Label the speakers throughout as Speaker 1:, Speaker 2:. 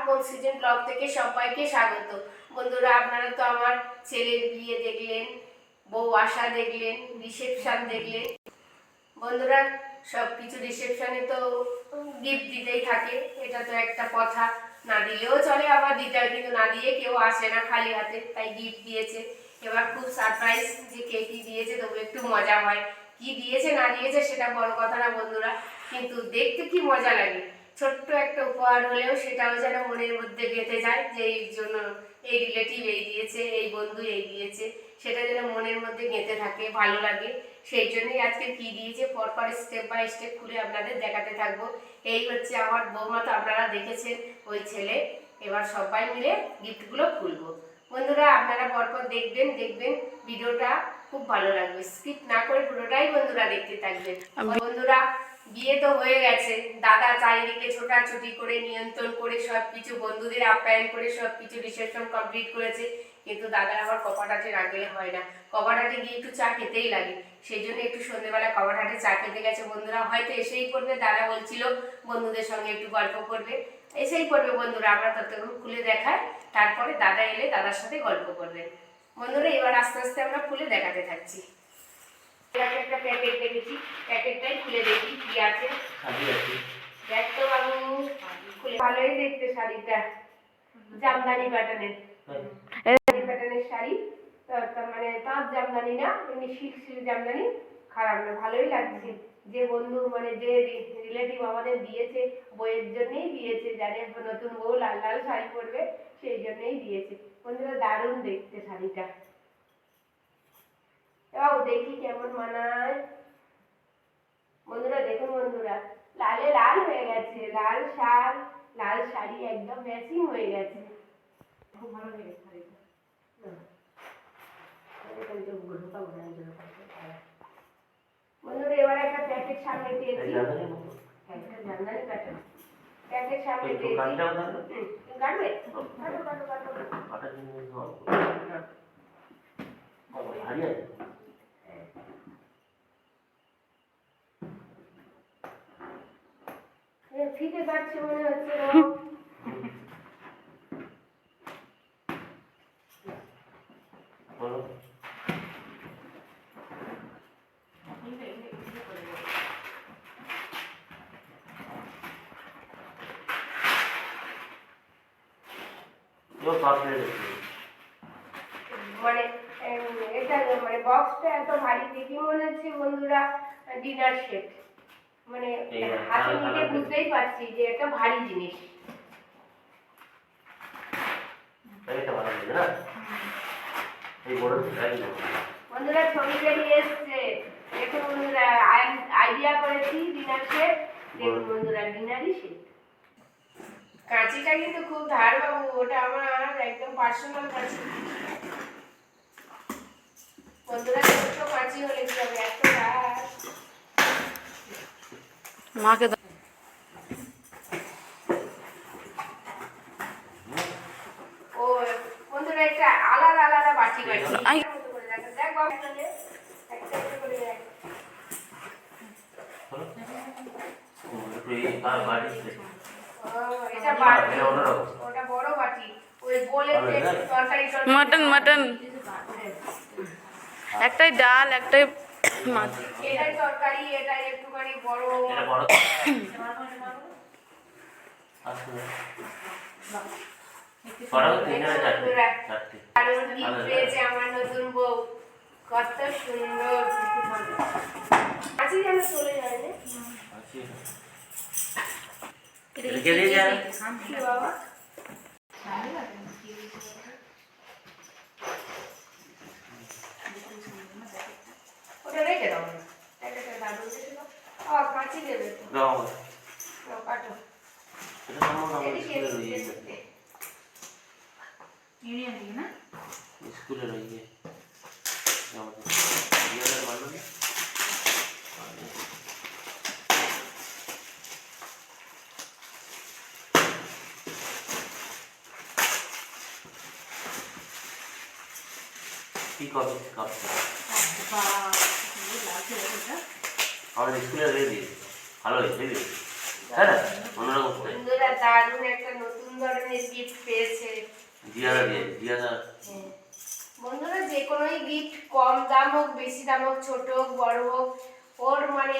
Speaker 1: কোন season blog থেকে সবাইকে স্বাগত। বন্ধুরা, আপনারা তো আমার ছেলের বিয়ে দেখলেন, বউ আসা দেখলেন, রিসেপশন দেখলেন। বন্ধুরা, সব কিছু রিসেপশনে তো গিফট দিতেই থাকে, এটা তো একটা কথা। না দিলেও চলে, আবার দিতে হয়, কিন্তু না দিয়ে কেউ আসে না খালি হাতে, তাই গিফট দিয়েছে। এবার খুব সারপ্রাইজ যে কে কি দিয়েছে, তবু একটু মজা হয়। কি দিয়েছে না দিয়েছে সেটা বড় কথা না বন্ধুরা, কিন্তু দেখতে কি মজা লাগে। ছোট্ট একটা উপহার হলেও সেটাও যেন মনের মধ্যে গেঁথে যায়, যে এই জন্য এই রিলেটিভ এই দিয়েছে, এই বন্ধু এই দিয়েছে, সেটা যেন মনের মধ্যে গেঁথে থাকে, ভালো লাগে। সেই জন্যই আজকে কি দিয়েছে পরপর স্টেপ বাই স্টেপ খুলে আপনাদের দেখাতে থাকবো। এই হচ্ছে আমার বৌমা, তো আপনারা দেখেছেন ওই ছেলে। এবার সবাই মিলে গিফটগুলো খুলবো। বন্ধুরা, আপনারা পরপর দেখবেন, ভিডিওটা খুব ভালো লাগবে। স্কিপ না করে পুরোটাই বন্ধুরা দেখতে থাকবেন। বন্ধুরা, বিয়ে তো হয়ে গেছে, দাদা চারিদিকে ছোটাছুটি করে নিয়ন্ত্রণ করে সবকিছু বন্ধুদের আপ্যায়ন করে সবকিছু রিসেপশন কমপ্লিট করেছে, কিন্তু দাদার আবার কপাটাটে না গেলে হয় না। কপাটাটে গিয়ে একটু চা খেতেই লাগে, সেই জন্য একটু সন্ধ্যেবেলা কপাটাটে চা খেতে গেছে। বন্ধুরা হয়তো এসেই পড়বে, দাদা বলছিল বন্ধুদের সঙ্গে একটু গল্প করবে, এসেই পড়বে বন্ধুরা। আমরা ততক্ষণ খুলে দেখাই, তারপরে দাদা এলে দাদার সাথে গল্প করবেন। বন্ধুরা, এবার আস্তে আস্তে আমরা খুলে দেখাতে থাকছি। একটা প্যাকেট দেখেছি, প্যাকেটটাই খুলে দেখি কি আছে। দেখ তো বাবু, খুলে ভালোই দেখতে শাড়িটা, জামদানি প্যাটার্নের, প্যাটার্নের শাড়ি। মানে তাঁত জামদানি না, এমনি সিল্ক জামদানি। খারাপ না, ভালোই লাগছে। যে বন্ধু মানে যে রিলেটিভ আমাদের দিয়েছে, বইয়ের জন্যই দিয়েছে, যাদের নতুন বউ লাল লাল শাড়ি পরবে সেই জন্যই দিয়েছে। বন্ধুরা, দারুণ দেখতে শাড়িটা। এবার দেখি কেমন মানায়। বন্ধুরা দেখুন, বন্ধুরা লালে লাল হয়ে গেছে, লাল শাল লাল শাড়ি একদম ম্যাচিং হয়ে গেছে, খুব ভালো লেগেছে শাড়িটা। বন্ধুরা, এবার একটা প্যাকেট সামনে পেয়েছি, জামদানি প্যাটার্ন প্যাকেট সামনে পেয়েছি। কাটবে কাটো কাটো কাটো ফিতে কাটছে মনে হচ্ছে। মানে এটা মানে বক্সটা এত ভারী দেখি মনে হচ্ছে বন্ধুরা ডিনার সেট। মানে হাতে নিতে বুঝতেই পারছি যে এটা ভারী জিনিস। বন্ধুরা, ছবি বেরিয়ে এসছে, দেখুন বন্ধুরা, আইডিয়া করেছি ডিনার সেট। দেখুন বন্ধুরা, ডিনারই সেট। কাঁচিটা কিন্তু খুব ধার বাবু, ওটা আমার একদম পার্সোনাল কাঁচি। বন্ধুরা, ছোট্ট কাঁচি হলে কি হবে, এত ধার।
Speaker 2: মাকে
Speaker 1: ও বন্ধুরা, একটা আলাদা আলাদা বাটি বাটি দেখ বাবু, একটা একটা করে দেখ। এটা বাটি, ওটা বড় বাটি, ওই গোলে তরকারি
Speaker 2: মটন মটন, একটাই ডাল একটাই মাছ।
Speaker 1: এটাই তরকারি, এটাই একটুখানি বড়। আমার নতুন বউ কত সুন্দর, আছি যেন চলে যায় না বাবা। ওটা রেখে দাও, দাদু কাঁচি দেবে তো, কাটো।
Speaker 3: স্কুলে রয়েছে কি কবে আমাদের স্কুলে রয়ে দিয়েছে, ভালো হয়েছে, তাই না?
Speaker 1: বন্ধুরা, দারুণ একটা নতুন ধরনের গিফট পেয়েছে।
Speaker 3: জিয়াদা দিয়ে জিয়াদা।
Speaker 1: হ্যাঁ। বন্ধুরা যে কোনোই গিফট কম দাম হোক বেশি দাম হোক ছোট হোক বড় হোক ওর মানে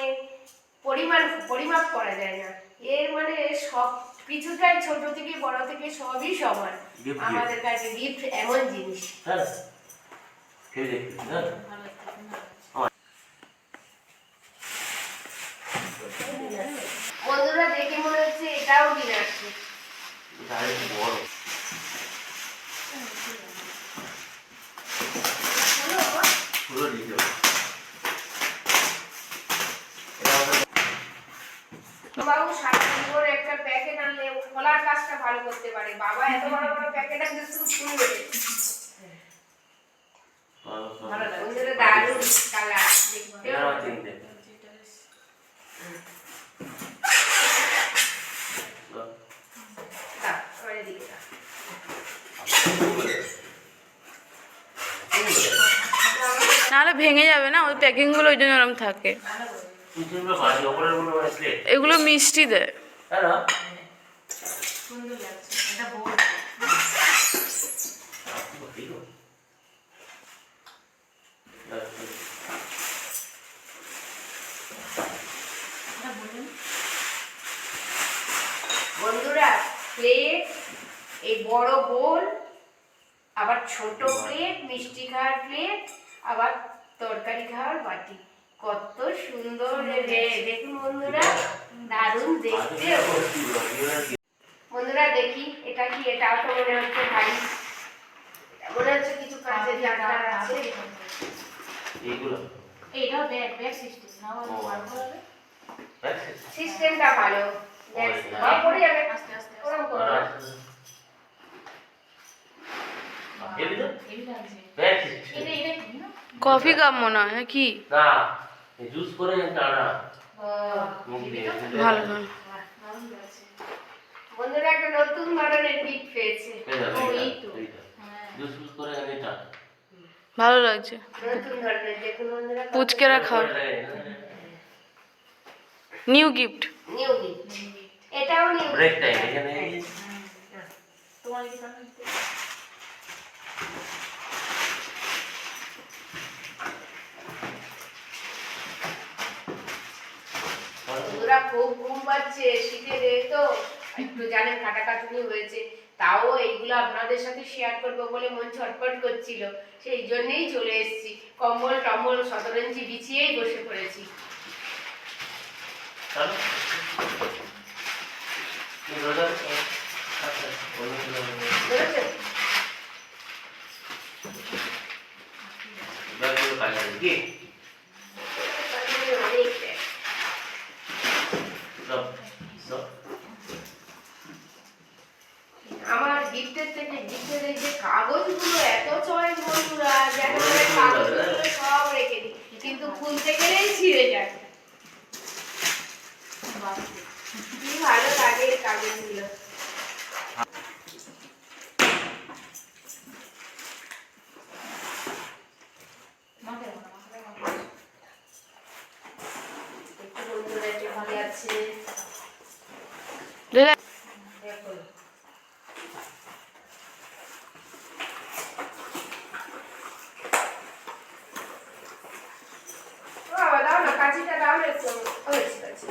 Speaker 1: পরিমাপ করা যায় না। এর মানে সব কিছুটাই ছোট থেকে বড় থেকে সবই সমান।
Speaker 3: Gift,
Speaker 1: আমাদের কাছে গিফট এমন জিনিস।
Speaker 3: হ্যাঁ খেয়ে দেখি হ্যাঁ
Speaker 1: বন্ধুরা দেখে মনে হচ্ছে এটাও ডিনার সেট।
Speaker 3: এটা আরেকটু বড়। পুরো দিয়ে দেবো। এটা আমাদের
Speaker 1: বাবু সারা জীবন একটা প্যাকেট আনলে ও খোলার কাজটা ভালো করতে পারে। বাবা এত বড় বড় প্যাকেট আনলে শুধু খুলবে।
Speaker 3: ভালো
Speaker 1: বন্ধুরা দারুণ কালার দেখতে।
Speaker 3: এটা আমার তিনটে।
Speaker 2: নাহলে ভেঙে যাবে না, ওই প্যাকিংগুলো ওই জন্য ওরকম থাকে।
Speaker 3: পিছনগুলো বাড়ি ওপরের গুলো আসলে
Speaker 2: এগুলো মিষ্টি দেয়।
Speaker 3: তাই না
Speaker 4: সুন্দর লাগছে এটা বড় এটা বলেন
Speaker 1: বন্ধুরা প্লেট, এই বড় বোল, আবার ছোট প্লেট, মিষ্টি খাওয়ার প্লেট, আবার তরকারি খাওয়ার বাটি, কত সুন্দর দেখুন বন্ধুরা, দারুণ দেখতে। বন্ধুরা দেখি এটা কি, এটাও তো মনে হচ্ছে ভাই, মনে হচ্ছে কিছু কাজের জায়গা আছে।
Speaker 3: এইগুলো
Speaker 4: এইটাও ব্যাগ সিস্টেম না
Speaker 3: ও।
Speaker 4: ভালো করে
Speaker 1: সিস্টেমটা ভালো, ভালো করে যাবে
Speaker 4: আস্তে আস্তে
Speaker 1: ওরকম করো না।
Speaker 3: হেভি তো
Speaker 4: হেভি লাগছে
Speaker 3: ব্যাগ
Speaker 4: এটা কি না
Speaker 2: কফি কাপ মনে হয় নাকি?
Speaker 3: না জুস করে টানা মুখ
Speaker 4: হেভি
Speaker 3: দিয়ে
Speaker 4: তো
Speaker 2: ভালো ভালো।
Speaker 4: দারুণ লাগছে
Speaker 1: বন্ধুরা একটা নতুন ধরনের গিফট পেয়েছে।
Speaker 4: এই তো হ্যাঁ
Speaker 3: জুস ফুস করে এনে টানা
Speaker 2: ভালো লাগছে।
Speaker 1: নতুন ধরনের দেখুন বন্ধুরা,
Speaker 2: পুচকেরা খাওয়া নিউ গিফট।
Speaker 1: নিউ গিফট, এটাও নিউ
Speaker 3: ব্রেক টাইম এখানে
Speaker 4: তোমার কি কাজ
Speaker 1: বন্ধুরা খুব ঘুম পাচ্ছে, শীতে তো একটু জানেন কাটাকাটুনি হয়েছে, তাও এইগুলো আপনাদের সাথে শেয়ার করবো বলে মন ছটফট করছিল, সেই জন্যই চলে এসেছি। কম্বল টম্বল শতরঞ্জি বিছিয়েই বসে পড়েছি।
Speaker 3: চলো এই রোজা আচ্ছা
Speaker 1: বুঝেছেন?
Speaker 3: ব্যাগগুলো কাজ আছে কি
Speaker 1: অনেক ব্যাগ।
Speaker 3: সব সব
Speaker 1: আমার গিফটের থেকে গিফটের এই যে কাগজগুলো এত চয়েস বন্ধুরা, যেন মনে হয় কাগজগুলো সব রেখে দিই, কিন্তু খুলতে গেলেই ছিঁড়ে যায়। কি ভালো লাগে এই কাগজগুলো।
Speaker 4: মাকে
Speaker 1: একটু বন্ধুরা একটু ভালো আছে। দেখুন বাবা দাও না, কাঁচিটা দাও না একটু। হয়েছে, হয়েছে।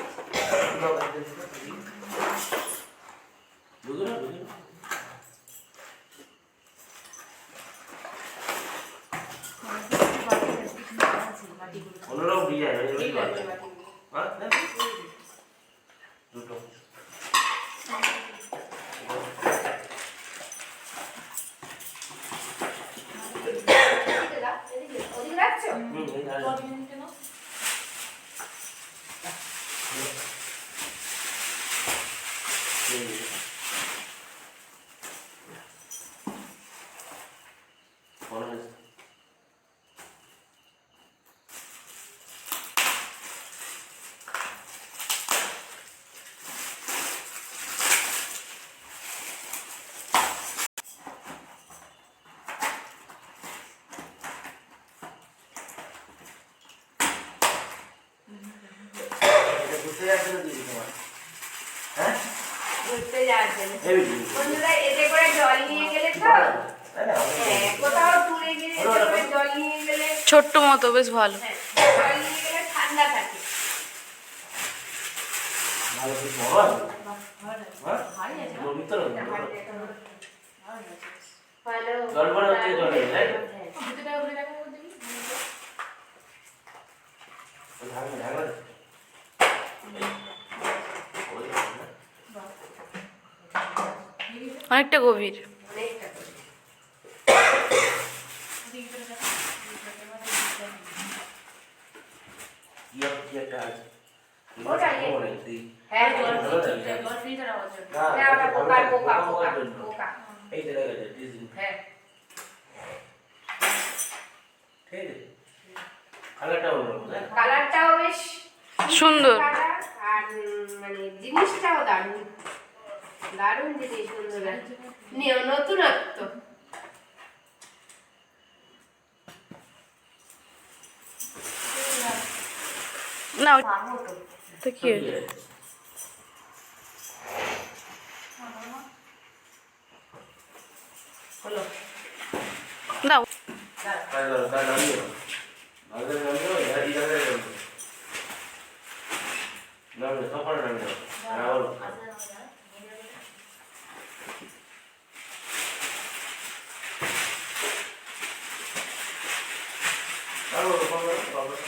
Speaker 3: হেভি জিনিস।
Speaker 1: বন্ধুরা এতে করে জল নিয়ে গেলে তো
Speaker 3: না, না,
Speaker 1: হ্যাঁ, কোথাও ট্যুরে গিয়ে এতে করে জল নিয়ে গেলে
Speaker 2: ছোট্ট মতো বেশ ভালো।
Speaker 1: হ্যাঁ, জল নিয়ে গেলে ঠান্ডা থাকে।
Speaker 3: ভালো কিছু বড় আছে?
Speaker 4: ভালো লাগছে।
Speaker 3: হ্যাঁ?
Speaker 4: ভারী আছে না?
Speaker 3: ওর ভিতরে
Speaker 1: এটা
Speaker 3: বড়।
Speaker 4: ভালো লাগছে।
Speaker 1: ভালো
Speaker 3: জল ভরা হচ্ছে, জল নেই, তাই তো?
Speaker 1: হ্যাঁ।
Speaker 4: দুটো টাকা করে টাকা করে দিবি।
Speaker 3: ওই ঢাকনা, ঢাকনা দে। ওই ঢাকনা।
Speaker 4: বাহ।
Speaker 2: অনেকটা গভীর।
Speaker 1: অনেকটা করে।
Speaker 3: কি একটা আছে?
Speaker 1: ওটাই।
Speaker 3: মনে নেই, তুই-
Speaker 1: হ্যাঁ,
Speaker 3: জল
Speaker 1: জল
Speaker 3: ফিল্টার,
Speaker 1: ফিল্টার।
Speaker 4: জল ফিল্টার আওয়াজ হচ্ছে।
Speaker 3: না,
Speaker 1: না, ওটা পোকা, পোকা, পোকা,
Speaker 3: জন্য।
Speaker 1: পোকা।
Speaker 3: এই যে দেখা যায়, ডিজনি।
Speaker 1: হ্যাঁ।
Speaker 3: ঠিক আছে? কালারটা অন্যরকম, তাই না?
Speaker 1: কালারটাও বেশ
Speaker 2: সুন্দর।
Speaker 1: কালার আর মানে জিনিসটাও দারুণ দারুণ জিনিস বন্ধুরা নতুনত্ব।
Speaker 2: না ওই-
Speaker 1: পাবো তো।
Speaker 2: তো কি হয়েছে?
Speaker 1: হলো
Speaker 2: দাও।
Speaker 3: কালার নামিয়ে দাও। ভালো করে নামিয়ে দাও, এই জায়গায় নামিয়ে দাও। নামিয়ে দাও, সব নামিয়ে দাও। আর আবার আবার ওরকম করো, আবার।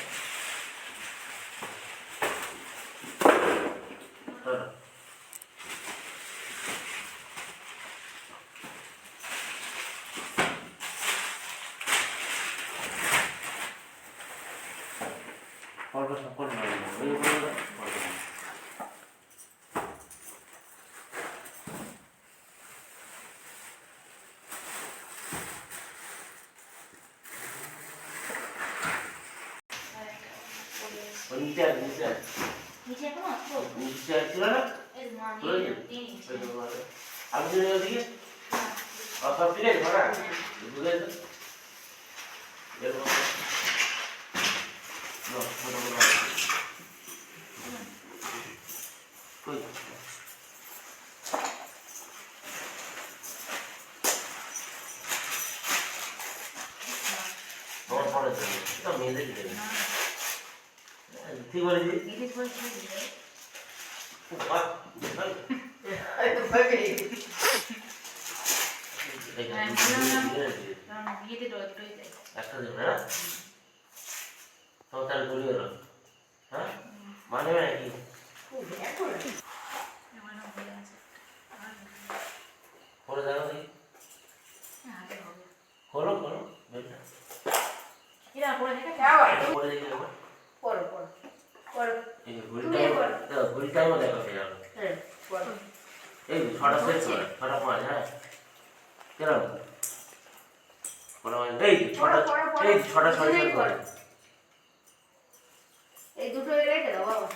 Speaker 3: হ্যাঁ। অল্প সব করে নামিয়ে দাও। এই করে দাও, অল্প করে। ওই নিচে আছে, নিচে আছে।
Speaker 4: নিচে এখনো আসছো?
Speaker 3: নিচে আছে, ছিল না?
Speaker 4: এই মা
Speaker 3: তুলে
Speaker 4: নিয়ে
Speaker 3: দিন।
Speaker 4: তিন ইঞ্চি।
Speaker 3: ওই তো বলে। আমি যদি ওদিকে, আর সব ঠিক আছে, ভাড়া? বুঝে গেছো? এরকম। নাও, ছোট করে নাও। কই? তোমার পরে দেবে। এটা মেয়েদের দেবে। ঠিক বলেছি?
Speaker 4: এদিক করে দিয়ে দিলে।
Speaker 3: বাহ, ভাই। এই
Speaker 4: হ্যাঁ,
Speaker 3: যে,
Speaker 4: বললাম না।
Speaker 3: দিয়ে দিয়েছি।
Speaker 4: কারণ বিয়েতে তো দুটোই দেয়।
Speaker 3: একটা দেবে না? তো তাহলে গুলি হলো। হ্যাঁ? মানে নাকি?
Speaker 4: আমার নাম ভুলে আছে।
Speaker 3: করে দেখো দেখি।
Speaker 4: হাতে হবে।
Speaker 3: খোলো, খোলো। বেলটা।
Speaker 4: এরা করে দেখে
Speaker 3: করে দেখি একবার।
Speaker 1: পড়ো পড়ো পড়ো।
Speaker 3: এই
Speaker 1: তুমি
Speaker 3: ঘড়িটাও
Speaker 1: এবার।
Speaker 3: দেখো, ঘড়িটাও দেখো সে যাবে।
Speaker 1: হ্যাঁ পড়ো।
Speaker 3: এই যে, ছটা শেষ করে, ছটা পাঁচ, হ্যাঁ। কেরম? এই যে, ছটা,
Speaker 1: পড়ো, পড়ো।
Speaker 3: এই যে, ছটা ছয়
Speaker 1: দুটোই
Speaker 3: ছয় করে।
Speaker 1: পড়ো। এই দুটো রেখে দাও বাবা।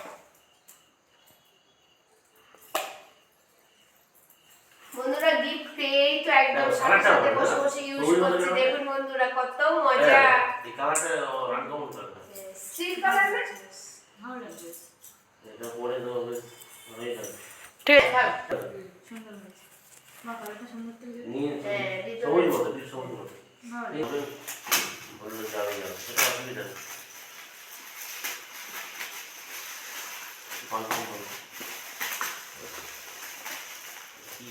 Speaker 1: বন্ধুরা গিফট পেয়েই তো একদম
Speaker 3: দেখো,
Speaker 1: সাথে
Speaker 3: কালারটা
Speaker 1: সাথে
Speaker 3: ভালো,
Speaker 1: বসে
Speaker 3: না?
Speaker 1: বসে ইউজ
Speaker 3: সবুজ
Speaker 1: করছি।
Speaker 3: রঙের
Speaker 1: দেখুন বন্ধুরা কত মজা।
Speaker 3: হ্যাঁ, এই কালারটা আনকমন কালার।
Speaker 1: স্টিল কালার না?
Speaker 4: ভালো লাগবে।
Speaker 3: এটা পরে তো বেশ ভালোই লাগে।
Speaker 2: ঠিক আছে।
Speaker 1: থাক।
Speaker 4: সুন্দর হয়েছে। মা কালারটা সুন্দর তো হয়েছে।
Speaker 3: নিয়ে
Speaker 1: হ্যাঁ, দিতে
Speaker 3: সবুজ
Speaker 1: হবে।
Speaker 3: মতো, একটু সবুজ মতো।
Speaker 4: ভালো
Speaker 3: এই
Speaker 4: লাগবে।
Speaker 3: বললো যাবে যাবে, সেটা অসুবিধা নেই। কনফার্ম করো। কি?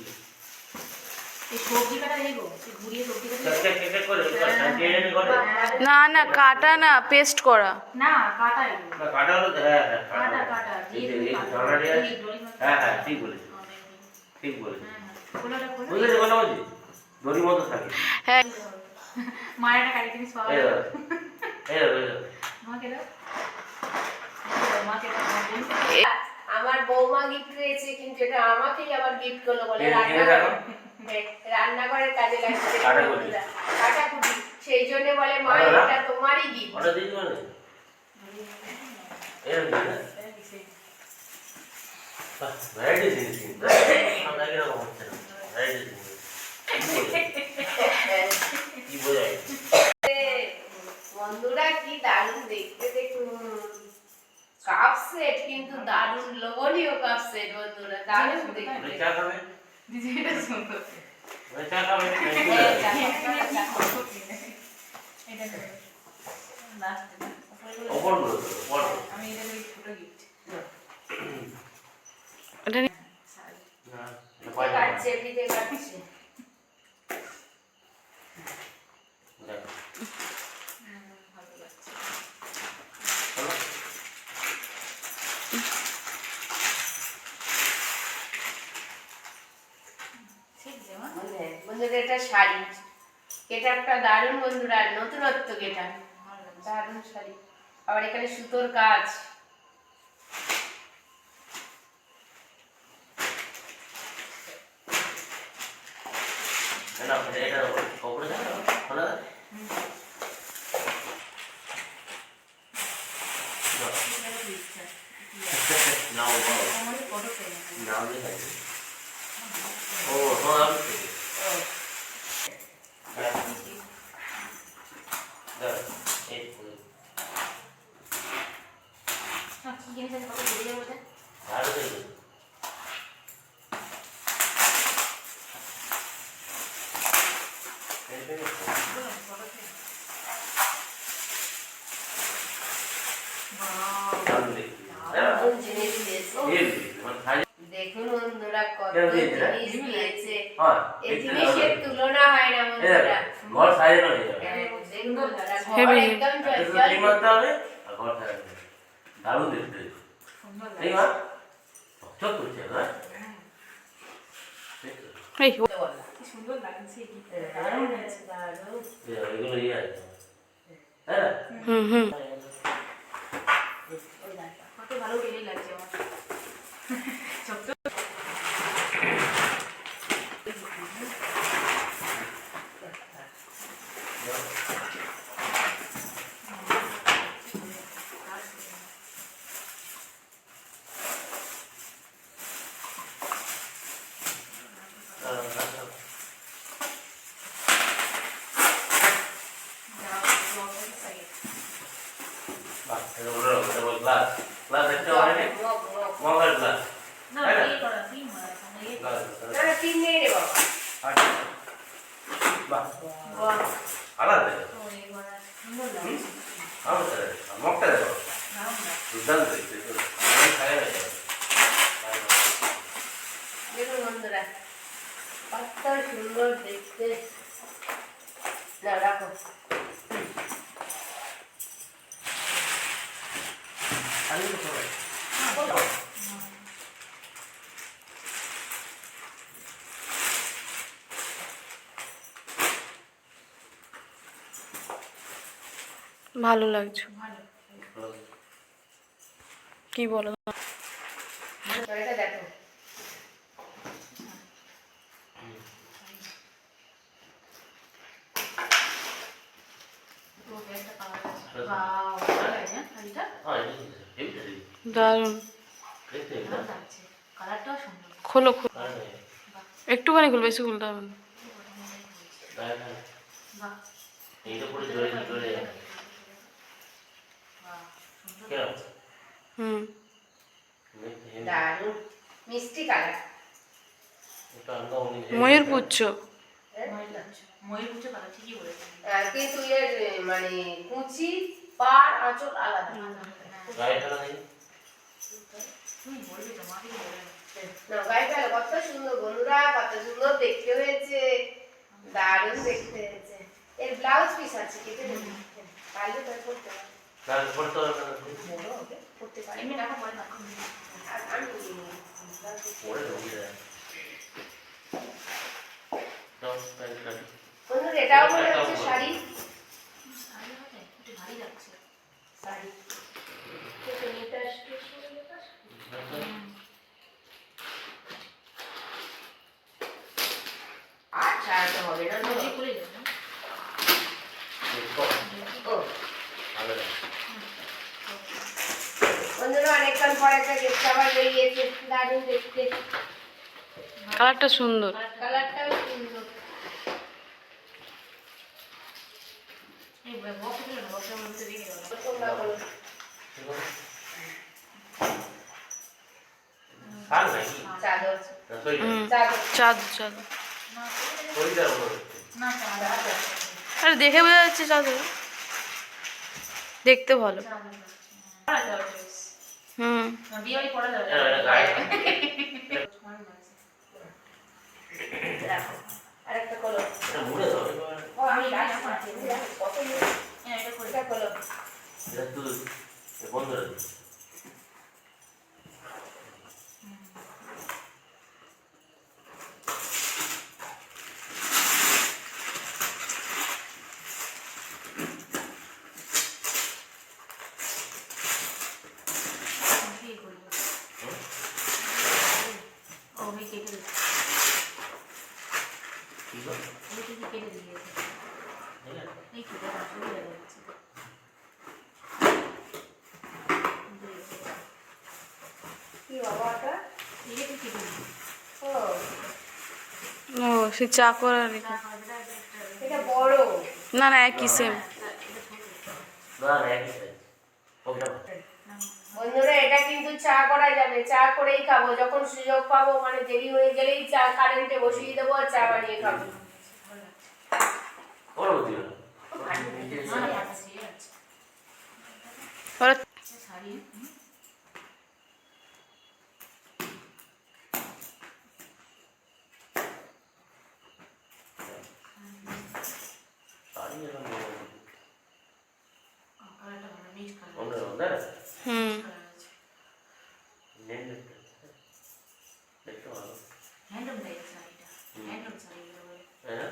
Speaker 4: এই সবজি কাটা দেখো। এই ঘুরিয়ে সবজি কাটা দেখো।
Speaker 3: চেক চেক করে, টেনে করে।
Speaker 2: না না কাটা না পেস্ট করা।
Speaker 4: না কাটা এগুলো।
Speaker 3: না কাটা হলো তো, হ্যাঁ হ্যাঁ
Speaker 4: কাটা কাটা
Speaker 3: এই
Speaker 4: দিয়ে
Speaker 3: যে,
Speaker 4: তুমি
Speaker 3: এই
Speaker 4: কাটো।
Speaker 3: জানালা দিয়ে আছে।
Speaker 4: এই দড়ি মতো
Speaker 3: হ্যাঁ হ্যাঁ
Speaker 4: কাটো।
Speaker 3: ঠিক বলেছি,
Speaker 4: অনেক দিন।
Speaker 3: ঠিক বলেছি।
Speaker 4: হ্যাঁ হ্যাঁ। খোলাটা খোলা।
Speaker 3: বুঝলেছি কথা বলছি? দড়ি মতো থাকে।
Speaker 2: হ্যাঁ
Speaker 4: মায়ের একটা কারি জিনিস পাওয়া
Speaker 3: এই
Speaker 4: গেল।
Speaker 3: দাও, এই দাও, এই দাও।
Speaker 4: মাকে দাও। মাকে দাও।
Speaker 1: আমার বৌমা গিফট পেয়েছে কিন্তু এটা আমাকেই আবার গিফট করলো বলে
Speaker 3: এই কিনে দেখো।
Speaker 1: রান্নাঘরের কাজে লাগছে।
Speaker 3: কাটাকুটি।
Speaker 1: কাটাকুটি। সেই জন্য বলে মা
Speaker 3: ভালো না?
Speaker 1: এটা তোমারই গিফট।
Speaker 3: ওটা দিই মানে এরকম দিই না? বাহ, ভ্যারাইটি জিনিস কিন্তু। আমরা কিরকম হচ্ছে না, ভ্যারাইটি জিনিস। কি বোঝায়?
Speaker 1: বন্ধুরা কি দারুণ দেখতে দেখুন। কাপ সেট কিন্তু দারুণ লোভনীয় কাপ সেট বন্ধুরা দারুণ দেখতে।
Speaker 3: চা খাবে?
Speaker 4: দিদি
Speaker 3: ওই চা খাবে না, এই
Speaker 4: এই
Speaker 3: করে।
Speaker 4: চা, চা, এটা দেবে। Last এটা। ওপরগুলো-
Speaker 3: ওপর গুলো তো, ওপর গুলো।
Speaker 4: আমি এটা দেবো ছোট gift।
Speaker 2: এটা নিয়ে-
Speaker 4: শাড়ি।
Speaker 3: না, এটা
Speaker 1: কে
Speaker 3: পায়জামা।
Speaker 1: কাটছে এমনিতে কাটছে
Speaker 3: দেখ,
Speaker 4: ভালো লাগছে।
Speaker 3: চলো।
Speaker 4: ঠিক আছে মা?
Speaker 1: বন্ধুরা এটা শাড়ি গেটআপটা দারুণ বন্ধুরা নতুনত্ব গেটআপ
Speaker 4: ভালো লাগছে।
Speaker 1: দারুণ শাড়ি আবার এখানে সুতোর কাজ
Speaker 3: না, এটা ওপরে যায় না, খোলা যায়? না,
Speaker 4: এটা তো ইচ্ছা।
Speaker 3: নাও বলো।
Speaker 4: আমাদের photo frame আছে।
Speaker 3: নাম লেখা আছে। ও, তোমার অফিস থেকে। হ্যাঁ, দাঁড়া, এই করে।
Speaker 4: কি জিনিস আছে কত বেরিয়ে যাবে ওটা?
Speaker 3: ভালো থেকে। এই থেকে।
Speaker 4: বলো, photo frame। Wow!
Speaker 3: দারুণ দেখতে। দাঁড়া।
Speaker 1: দারুণ জিনিস দিয়েছে
Speaker 3: এই মানে খাই।
Speaker 1: দেখুন বন্ধুরা কত
Speaker 3: কেন দিয়েছে?
Speaker 1: জিনিস দিয়েছে
Speaker 3: হ্যাঁ,
Speaker 1: এই
Speaker 3: দেখতে
Speaker 1: জিনিসের
Speaker 3: দারুণ।
Speaker 1: তুলনা হয় না
Speaker 3: এই
Speaker 1: বন্ধুরা
Speaker 3: দেখো, ঘর সাজানো হয়ে যাবে।
Speaker 1: হ্যাঁ, দেখুন বন্ধুরা, ঘর
Speaker 2: Heavy.
Speaker 1: একদম
Speaker 3: একটা শুধু
Speaker 1: জলজল
Speaker 3: ক্রিম মারতে হবে, আর ঘর সাজানো হবে। দারুণ দেখতে।
Speaker 4: সুন্দর
Speaker 3: এই
Speaker 4: লাগছে।
Speaker 3: মা, চকচক করছে, হ্যাঁ? দেখছো?
Speaker 2: এই
Speaker 1: করতে বললাম।
Speaker 4: কি সুন্দর লাগছে কি
Speaker 1: দারুণ হয়েছে, দারুণ।
Speaker 3: এই দেখো, এগুলো ইয়ে আছে। তাই না?
Speaker 2: হুম হুম
Speaker 1: ওই দেখো।
Speaker 4: কত ভালো বেরিয়ে লাগছে আমার চকচক
Speaker 3: বাহ, এটা বড় রকম, এটা বড় গ্লাস। গ্লাস একটা অনেক
Speaker 1: মগ, মগ।
Speaker 3: মগার গ্লাস।
Speaker 4: না
Speaker 3: তাই না?
Speaker 4: এই করা কি মারা এই
Speaker 3: গ্লাস,
Speaker 1: না, না, তিন নেই রে বাবা।
Speaker 3: আচ্ছা। বাহ,
Speaker 1: বাহ,
Speaker 3: আলাদা।
Speaker 4: তো এই করা সুন্দর লাগছে
Speaker 3: আলাদা। মগটা দেখো,
Speaker 4: দারুণ লাগছে
Speaker 3: দুর্দান্ত দেখতে। আমি খাই না এটা।
Speaker 1: দেখুন বন্ধুরা কত সুন্দর দেখতে না রাখো
Speaker 3: আমি তো সবাই।
Speaker 2: ভালো লাগছে
Speaker 4: ভালো
Speaker 2: কি বলো
Speaker 1: এটা দেখো
Speaker 4: তো একটা কালার আছে ওয়াও ভালো লাগে না শাড়িটা
Speaker 3: হ্যাঁ, এটা ঠিক আছে। হেবিটা দেখি।
Speaker 2: দারুণ
Speaker 3: দেখতে হেবি
Speaker 4: ভালো
Speaker 3: না?
Speaker 4: লাগছে কালারটাও সুন্দর
Speaker 2: খোলো খোলো
Speaker 3: কারণ নেই।
Speaker 2: একটুখানি খুল বেশি খুলতে হবে না
Speaker 3: গায়ে না।
Speaker 4: বাহ
Speaker 3: এইটা পরে জড়িয়ে জড়িয়ে যাবে।
Speaker 4: বাহ সুন্দর
Speaker 3: কেরম?
Speaker 2: হুম
Speaker 3: দেখতে হেবি।
Speaker 1: দারুণ মিষ্টি কালার
Speaker 3: একটু আলগা অনেক হেবি।
Speaker 2: ময়ূর পুচ্ছ
Speaker 4: ময়ূর কুচো কালার ঠিকই বলেছেন
Speaker 1: কিন্তু এর মানে কুচি পার আঁচল আলাদা
Speaker 3: গায়ে ঠান্ডা নেই।
Speaker 4: তুমি বলবে তো মাকে বলে
Speaker 1: না গায়ে গেল কত সুন্দর বন্ধুরা কত সুন্দর দেখতে হয়েছে দারুণ দেখতে হয়েছে এর ব্লাউজ পিস আছে কেটে দেবো পারলে তাই করতে পারবে
Speaker 3: গায়ে পড়তে হবে না।
Speaker 1: বলো ওকে করতে পারি
Speaker 4: এমনি রাখা পরে না
Speaker 1: আর আমি
Speaker 3: পরে ঢুকে যায়। দাও, প্যান্ট কাটি।
Speaker 1: বন্ধুরা এটাও মনে হচ্ছে শাড়ি
Speaker 4: শাড়ি হবে একটু ভারী লাগছে
Speaker 1: শাড়ি তো এটা স্টিচ করে দেবো আর ছাড়াতে হবে না তো
Speaker 4: এই খুলে যাবে
Speaker 3: দেখো,
Speaker 1: ও
Speaker 3: ভালো লাগে।
Speaker 1: বন্ধুরা অনেকক্ষণ পরে একটা গেস্ট আবার বেরিয়েছে দারুণ দেখতে
Speaker 2: কালারটা সুন্দর
Speaker 1: কালারটাও সুন্দর
Speaker 4: এই বক্স দিল না বক্সের মধ্যে রেখে দাও
Speaker 1: তোমরা বলো
Speaker 3: শাল নাকি?
Speaker 1: চাদর
Speaker 3: না, সোয়েটার?
Speaker 2: হুম
Speaker 1: চাদর
Speaker 2: চাঁদ চাঁদ
Speaker 3: পরিষ্কার মনে হচ্ছে।
Speaker 4: না চা
Speaker 2: আরে দেখে বোঝা যাচ্ছে চা তো দেখতে ভালো।
Speaker 4: পড়া যাবে বেশ।
Speaker 2: হুম
Speaker 4: বিয়ে বাড়ি পড়া যাবে
Speaker 3: এটা গায়ে
Speaker 1: রাখো আরেকটা কলো
Speaker 3: এটা মুড়ে দাও
Speaker 1: ও আমি রাখছি কত
Speaker 4: এটা করে
Speaker 1: এটা কলো
Speaker 3: এটা তুই বন্ধ করে দিই।
Speaker 4: কি করব ও আমি কেটে দিই
Speaker 3: কি করো?
Speaker 4: এই কি কেটে দিই
Speaker 3: ঠিক আছে?
Speaker 4: এই কি এটা শুরু হয়ে যাচ্ছে
Speaker 1: কি বাবা এটা
Speaker 4: এই কি কেটে দিই
Speaker 1: ও
Speaker 2: ও সে চা করার
Speaker 4: চা খাওয়া যায় একটা
Speaker 1: এটা বড়
Speaker 2: না না একই সেম।
Speaker 3: না না একই সাইজ ওটা
Speaker 1: বন্ধুরা এটা কিন্তু চা করা যাবে চা করেই খাবো যখন সুযোগ পাবো মানে দেরি হয়ে গেলেই চা কারেন্টে বসিয়ে দেবো আর চা বানিয়ে খাবো
Speaker 3: ওর দিও না
Speaker 4: না না পাচ্ছি আছে
Speaker 2: ওরা
Speaker 4: শাড়ি
Speaker 3: শাড়ি এরকম
Speaker 4: কালারটা ভালো মিক্স কালার
Speaker 3: অন্য না
Speaker 2: হুম
Speaker 3: নেন দেখতে ভালো
Speaker 4: হ্যান্ডলুম টাইপ শাড়িটা হ্যান্ডলুম শাড়ি বলে
Speaker 3: হ্যাঁ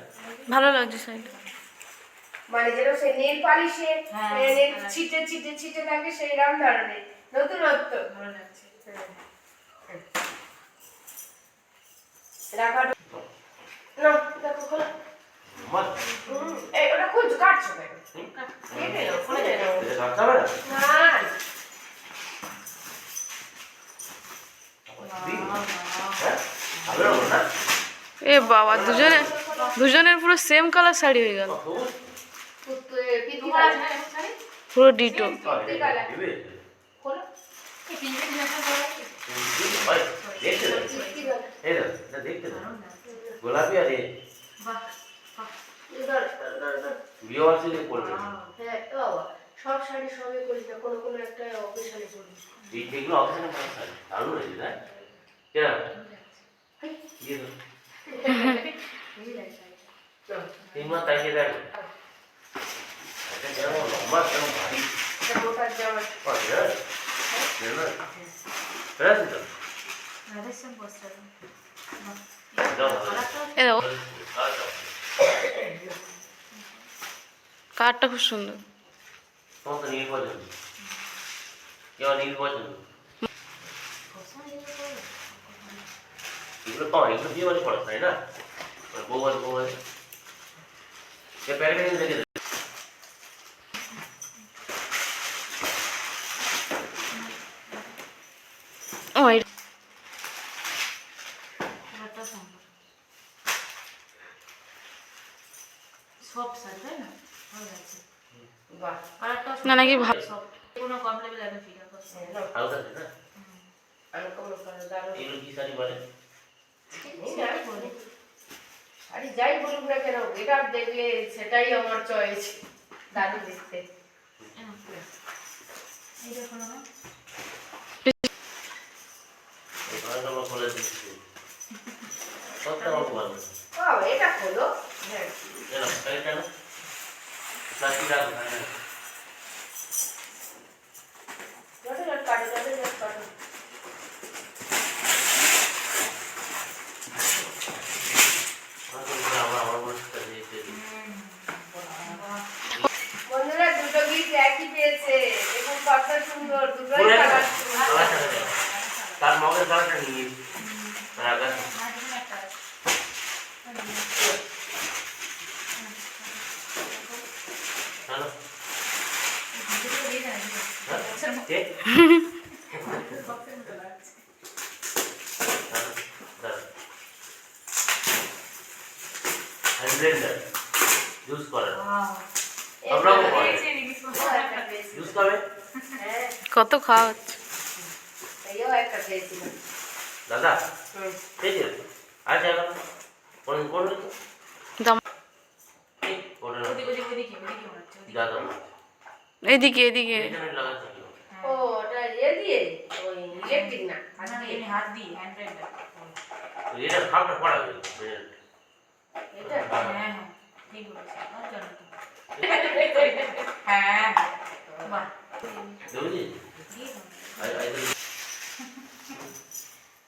Speaker 2: ভালো লাগছে শাড়িটা।
Speaker 1: মানে যেন সে নেল পালিশে
Speaker 4: হ্যাঁ,
Speaker 1: নেল
Speaker 4: হ্যাঁ।
Speaker 1: ছিটে ছিটে ছিটে থাকে সেই রকম ধরনের নতুনত্ব
Speaker 4: ভালো লাগছে
Speaker 1: রাখা না দেখো খোলা
Speaker 3: মাছ
Speaker 1: এই ওটা খুঁজছো কাটছো কেন কেটে নাও
Speaker 4: খোলা
Speaker 1: কেটে
Speaker 4: যায়
Speaker 1: নাও
Speaker 3: এটা কাটতে হবে না
Speaker 1: না
Speaker 3: হ্যাঁ ভালো লাগলো না
Speaker 2: এ বাবা দুজনের পুরো সেম কালার শাড়ি হয়ে গেল,
Speaker 3: সবুজ
Speaker 1: কি
Speaker 4: তোমার আছে না এরকম শাড়ি
Speaker 2: পুরো ডিটো।
Speaker 3: দিবে
Speaker 1: খোলো
Speaker 4: এই তিনটে দিন একটা পরে আছে
Speaker 3: ভাই দেখতে দাও
Speaker 1: কি দাও
Speaker 3: এই দাও এটা দেখতে দাও গোলাপি আর এ
Speaker 4: বাহ বাহ
Speaker 3: বিয়ে আছে যে করবে
Speaker 1: হ্যাঁ ও বাবা সব শাড়ি সবে করি না কোনো কোনো একটা অকেশনে করি
Speaker 3: এই যেগুলো অপশনে পাওয়া যায় দারুণ হয়েছে না কেন দিয়ে দাও তিন মাস তাইকে দেখো এটা কেমন লম্বা কেমন ভারী
Speaker 1: মোটার জামা
Speaker 3: পাচ্ছে না পেরেছি তো
Speaker 4: রাধেশ্যাম বস্ত্র
Speaker 3: দাও
Speaker 4: কালারটা
Speaker 2: এ দেখো
Speaker 3: আচ্ছা
Speaker 2: কালারটা খুব সুন্দর।
Speaker 3: তোমার তো নীল পছন্দ কেউ নীল পছন্দ এগুলো পাও এগুলো বিয়ে বাড়ি পড়া তাই না বউ বাড়ি সে প্যাকেটে কিন্তু রেখে দেবে
Speaker 2: ও
Speaker 4: কালারটা সুন্দর সফট শাড়ি তাই না ভালো লাগছে
Speaker 1: বাহ
Speaker 4: কালারটা
Speaker 2: না নাকি ভালো
Speaker 4: সফট কোনো কমপ্লেন লাগে ফিগার করছে
Speaker 3: হালকা আছে না
Speaker 1: আমি কোনো দারুণ
Speaker 3: এগুলো কি শাড়ি বলে
Speaker 1: শাড়ি যাই বলুক না কেন এটা দেখলে সেটাই আমার চয়েস দারুণ দেখতে
Speaker 4: এই দেখো না
Speaker 3: এখানে তো আমরা খুলে দিচ্ছি সবটা অল্প পারবে
Speaker 1: ও এটা খোলো হ্যাঁ
Speaker 3: কেন প্যাকেটটা না প্লাস্টিক রাখো হ্যাঁ
Speaker 1: যত কাটো যত কাটো
Speaker 3: আমার বলতে দিয়েছে
Speaker 1: বন্ধুরা দুটো গিফট একই পেয়েছে দেখুন কত সুন্দর দুটোই কালার
Speaker 3: তার মগের কালারটা নিয়ে রাখা হ্যালো কে ব্লেন্ডার জুস করার জুস খাবে
Speaker 1: হ্যাঁ
Speaker 2: কত খাওয়া হচ্ছে।
Speaker 1: এইও একটা পেয়েছিলাম
Speaker 3: দাদা
Speaker 1: হুম
Speaker 3: পেয়েছে আচ্ছা এখন কোনদিন করবে তো?
Speaker 2: কিন্তু
Speaker 3: এই, ওটা না।
Speaker 4: ওদিকে ওদিকে ওদিকে ওদিকে মনে হচ্ছে ওদিকে।
Speaker 3: দাদা,
Speaker 2: এদিকে এদিকে
Speaker 3: এখানে লাগাতে হবে।
Speaker 1: ও ওটা ইয়ে দিয়ে ওই ইলেকট্রিক না হাত
Speaker 4: না,
Speaker 1: দিয়ে।
Speaker 4: এমনি হাত দিয়ে হ্যান্ড ব্লেন্ডার।
Speaker 3: এটা খাপটা পড়া গেল।
Speaker 1: এটা
Speaker 4: হ্যাঁ হ্যাঁ ঠিক বলেছিস। আমার জন্য তো। হ্যাঁ বাহ
Speaker 3: বুঝলি?
Speaker 4: দিয়ে দাও।
Speaker 3: আই আই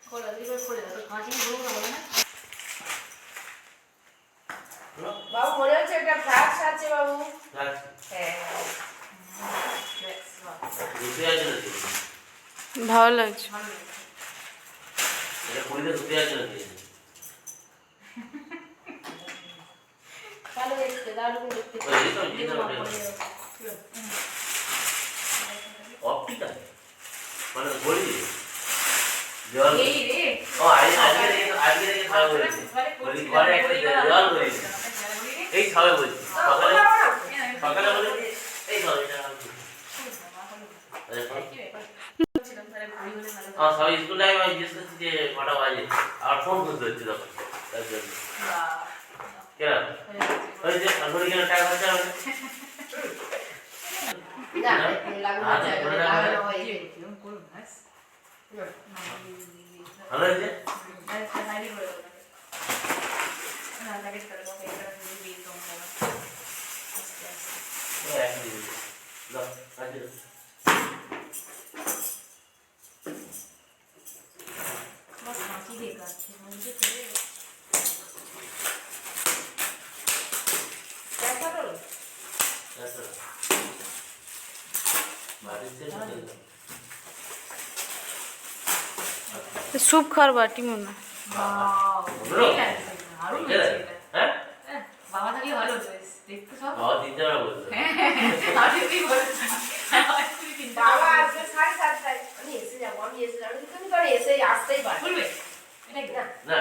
Speaker 4: খোলো ওদিকে করে খোলে দাও তো কাঁচি বলবো না বলে না।
Speaker 1: বাবু মনে হচ্ছে একটা ফ্লাক্স আছে বাবু। হ্যাঁ
Speaker 4: ব্যাস, বাহ,
Speaker 3: দুটো আছে নাকি?
Speaker 2: ভালো লাগছে।
Speaker 4: ভালো লেগেছে।
Speaker 3: এটা কুড়িতে দুটো আছে নাকি?
Speaker 1: ভালো দেখতে দারুণ দেখতে।
Speaker 3: ওই এটা
Speaker 4: দিয়ে
Speaker 3: এটা
Speaker 4: দাও,
Speaker 3: ওটা
Speaker 4: পরে দাও।
Speaker 3: অপটিটা মানে বলি জল
Speaker 4: এই রে
Speaker 3: ও আজকে খাওয়া হয়েছে বলি ঘরে একটা জল হয়েছে এই খাওয়া বলছি সকালে সকালে বলে এই খাওয়া এটা সবাই স্কুল টাইম আমি জিজ্ঞেস করছি যে কটা বাজে আর ফোন করতে হচ্ছে তখন তার জন্য কেন ওই যে ঘড়ি কেন টাইম হচ্ছে
Speaker 1: না লাগানো যায় লাগানো হয় এই।
Speaker 3: ভালো হয়েছে ও একই দিন দাও কাজে আচ্ছা বাড়িতে
Speaker 2: স্যুপ খাওয়ার বাটি মনে হয়।
Speaker 3: হ্যাঁ
Speaker 4: বাবা থাকলে ভালো হতো দেখতে সব
Speaker 3: বাবা তিনটে বেলা বলতো
Speaker 1: বাবা আজকে 7:30টায় আমি এসে যাবো আমি এসে যাবো তুমি তো এসে আসতেই পারো।
Speaker 4: বলবে এটা কি?
Speaker 1: না
Speaker 3: না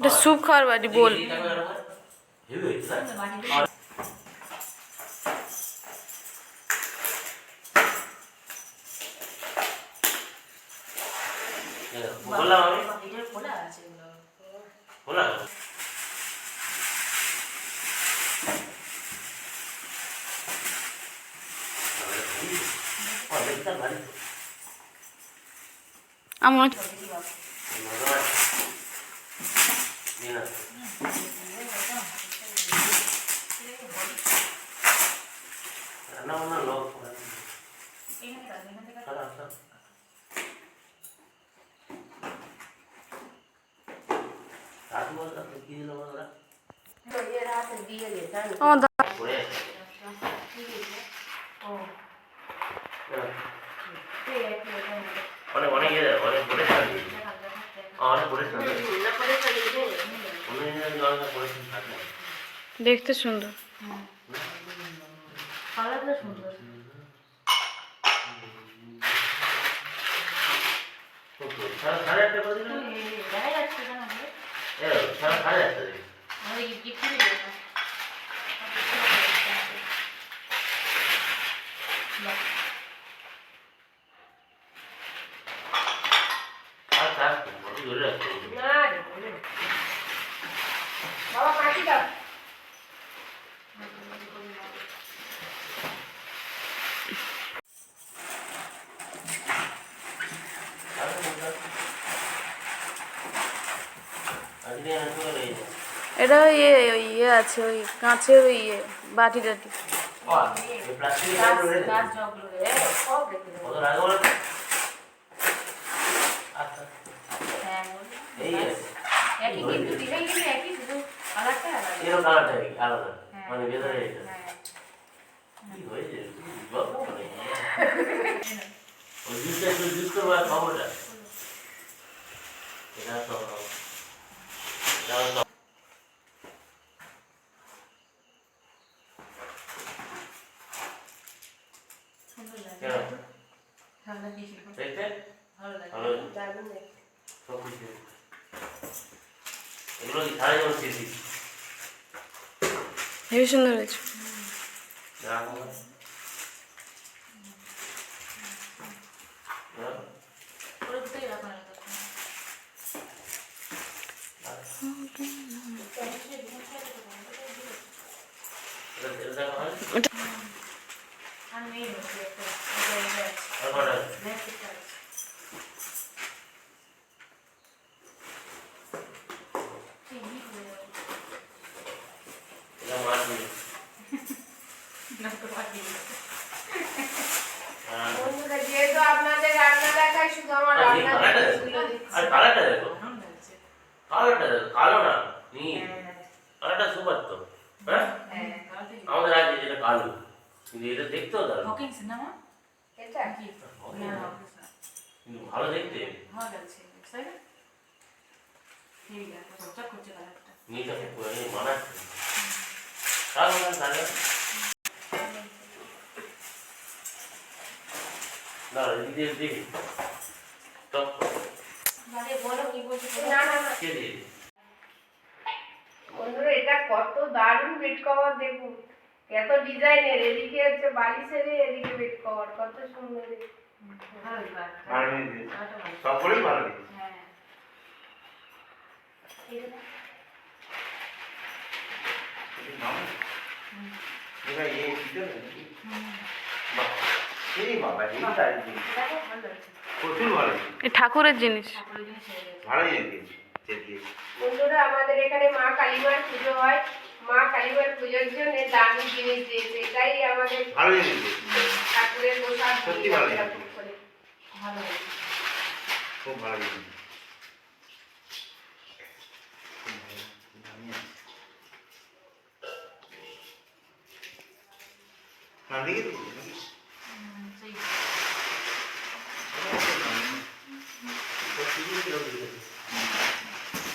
Speaker 2: এটা স্যুপ খাওয়ার বাটি বল।
Speaker 3: হেভি হয়েছে না
Speaker 4: বাড়িতে
Speaker 3: বললাম আমি
Speaker 4: এটা খোলা আছে এগুলো।
Speaker 3: বললাম
Speaker 2: আমার
Speaker 3: রান্না বান্না লোক
Speaker 4: এখানে কাজ এখান থেকে
Speaker 3: কি দিল ওরা
Speaker 1: তো এর হাতে দিয়ে দে জানো
Speaker 2: আমার দা-
Speaker 3: করে
Speaker 4: ও
Speaker 3: অনেক অনেক ইয়ে অনেক করে অনেক করে
Speaker 1: না করে চলে যাবে
Speaker 3: অনেক করে থাকে
Speaker 2: দেখতে সুন্দর।
Speaker 4: কালারটা সুন্দর
Speaker 3: সাড়ে আটটা করে দিল
Speaker 4: দেখা যাচ্ছে কেন আমাদের
Speaker 3: সাড়ে আটটা দিল
Speaker 4: আমাদের গিফট করে দেবে না
Speaker 3: আর কাজ কত ধরে রাখতে
Speaker 1: না রে বলে বাবা কাটি দাও
Speaker 3: আজকে আমি তো এই
Speaker 2: এটা ওই ইয়ে আছে ওই কাঁচের ওই ইয়ে বাটি টাটি।
Speaker 3: এই প্লাস্টিক
Speaker 4: গাছ জগলো
Speaker 1: সব রেখে দেবো
Speaker 3: কত লাগে বলো আচ্ছা
Speaker 4: হ্যাঁ
Speaker 3: এই
Speaker 4: একই কিন্তু ডিজাইন কিন্তু একই শুধু কালারটা আলাদা
Speaker 3: এর কালারটা আলাদা
Speaker 4: হ্যাঁ,
Speaker 3: মানে ভেতরে এটা
Speaker 4: হ্যাঁ
Speaker 3: কি হয়েছে গল্প করে ওই জুসটা একটু জুস করবো আর খবরটা এটা তো
Speaker 4: সুন্দর লাগে
Speaker 3: কেন
Speaker 4: ভালো লাগে
Speaker 3: দেখতে
Speaker 4: ভালো লাগে
Speaker 3: ভালো
Speaker 1: দারুণ দেখতে
Speaker 3: সব কিছু এগুলো কি সারা জীবন স্মৃতি
Speaker 2: হেবি সুন্দর হয়েছে।
Speaker 3: রাখো
Speaker 4: পুরো দুটোই রাখা লাগে
Speaker 3: রাখো এটা দেখো হয়
Speaker 4: আর নেই হচ্ছে একটা এটা আছে
Speaker 3: আর কটা
Speaker 4: নেক্সট একটা আছে চিনি হয়ে যাবে
Speaker 3: এটা মাছ দিয়ে
Speaker 4: না তো বাকি
Speaker 3: হ্যাঁ
Speaker 1: বন্ধুরা যেহেতু আপনাদের রান্না দেখায় শুধু আমার
Speaker 3: আর এই
Speaker 1: রান্না
Speaker 3: কালারটা
Speaker 1: দেখে
Speaker 3: দেখো।
Speaker 1: তুলে দিচ্ছি।
Speaker 3: আর কালারটা দেখো
Speaker 4: ভালো লাগছে
Speaker 3: কালারটা দেখো কালো না নীল
Speaker 4: হ্যাঁ
Speaker 3: কালারটা সুপার তো হ্যাঁ
Speaker 4: হ্যাঁ কালকে
Speaker 3: আমাদের আজ যেটা কালো কিন্তু এটা দেখতেও দারুণ
Speaker 4: হকিংস না মা
Speaker 1: এটা
Speaker 4: কি
Speaker 3: হকিংস
Speaker 4: না
Speaker 3: না।
Speaker 4: হকিংস না
Speaker 3: কিন্তু ভালো দেখতে
Speaker 4: ভালো লাগছে তাই না ঠিক আছে চকচক করছে কালারটা
Speaker 3: নীলটা খুব পুরো মানাচ্ছে কালো না কালো না এদিকে দেখি টপ
Speaker 4: মানে বলো কি বলছো
Speaker 1: না না না
Speaker 3: কে দিয়ে
Speaker 1: বন্ধুরা এটা কত দারুণ বেড কভার দেখুন এত ডিজাইনের এদিকে হচ্ছে বালিশের এদিকে বেড কভার কত সুন্দর
Speaker 4: ভালো লাগবে
Speaker 5: ভালো হয়েছে।
Speaker 4: কালারটা ভালো
Speaker 5: সকলেই ভালো হয়েছে।
Speaker 4: হ্যাঁ
Speaker 5: এটা দিতে হবে নাকি?
Speaker 4: হুম
Speaker 5: বাহ, এই বাবা, এই দারুণ জিনিস।
Speaker 4: এটা খুব ভালো লাগছে
Speaker 5: প্রচুর ভালো হয়েছে।
Speaker 2: এই ঠাকুরের জিনিস
Speaker 4: ঠাকুরের জিনিস হয়ে গেছে
Speaker 5: ভালোই হয়েছে, চেতিয়েছে।
Speaker 1: বন্ধুরা আমাদের এখানে মা কালীমার পুজো হয় মা কালীমার পুজোর জন্য দামি জিনিস দিয়েছে এটাই আমাদের
Speaker 5: ভালোই হয়েছে।
Speaker 1: ঠাকুরের প্রসাদ
Speaker 5: সত্যি
Speaker 1: দিয়ে
Speaker 5: ভালো
Speaker 1: আমরা
Speaker 5: হয়েছে।
Speaker 1: ভোগ করি।
Speaker 4: ভালো লাগছে
Speaker 5: খুব ভালো হয়েছে। না, দেখে তো বলি নাকি?
Speaker 4: সেই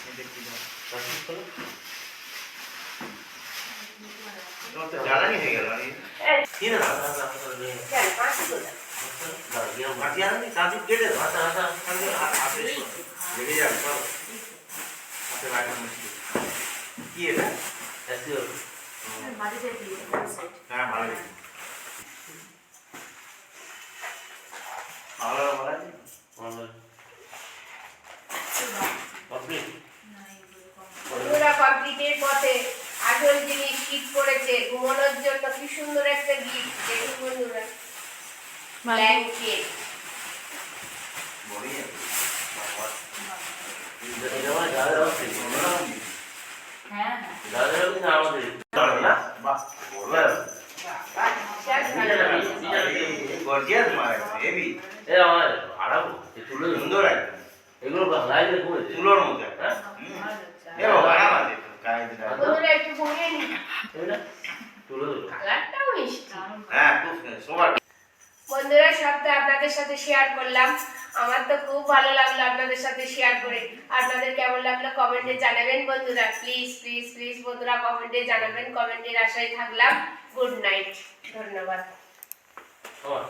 Speaker 5: এটা কি দাও?
Speaker 3: করো
Speaker 5: তোমার তো জ্বালানি হয়ে গেল আমি
Speaker 1: এই,
Speaker 3: কি না না না না
Speaker 1: কেন, পাঁচ করে দাও।
Speaker 3: না গিয়ে
Speaker 5: মাটি আনি কাঁচি কেটে দাও
Speaker 3: আচ্ছা আচ্ছা
Speaker 5: হাতে লেগে যাবে সব হাতে লাগবে মুশকিল কি এটা
Speaker 3: এসিও
Speaker 4: মাটিতে দিয়ে সেট
Speaker 5: হ্যাঁ ভালো হয়েছে ভালো ভালো আছে
Speaker 3: ভালো কমপ্লিট
Speaker 1: বন্ধুরা কমপ্লিটের পথে আসল জিনিস শীত পড়েছে ঘুমানোর জন্য কি সুন্দর একটা গিফট দেখুন বন্ধুরা ব্ল্যাঙ্কেট
Speaker 5: বড়ই আছে
Speaker 3: এটা মানে যাদের আছে
Speaker 4: হ্যাঁ হ্যাঁ
Speaker 3: যাদের আছে না আমাদের
Speaker 5: না বাহ বললাম গর্জিয়াস মাল আছে হেভি
Speaker 3: এ আমার আরাম এ তুলো
Speaker 5: সুন্দর একদম
Speaker 3: এগুলো লাইভে ঘুরেছে
Speaker 5: তুলোর মতো একটা
Speaker 4: ভালো লাগছে
Speaker 5: এ বাবা আরাম আছে তো গায়ে দিলে
Speaker 1: বন্ধুরা একটু ঘুমিয়ে নি
Speaker 3: এটা তুলো তুলো
Speaker 1: কালারটাও মিষ্টি
Speaker 5: হ্যাঁ খুব সবার
Speaker 1: বন্ধুরা সবটা আপনাদের সাথে শেয়ার করলাম আমার তো খুব ভালো লাগলো আপনাদের সাথে শেয়ার করে আপনাদের কেমন লাগলো কমেন্টে জানাবেন বন্ধুরা প্লিজ প্লিজ প্লিজ বন্ধুরা কমেন্টে জানাবেন কমেন্টের আশায় থাকলাম গুড নাইট ধন্যবাদ
Speaker 3: আমার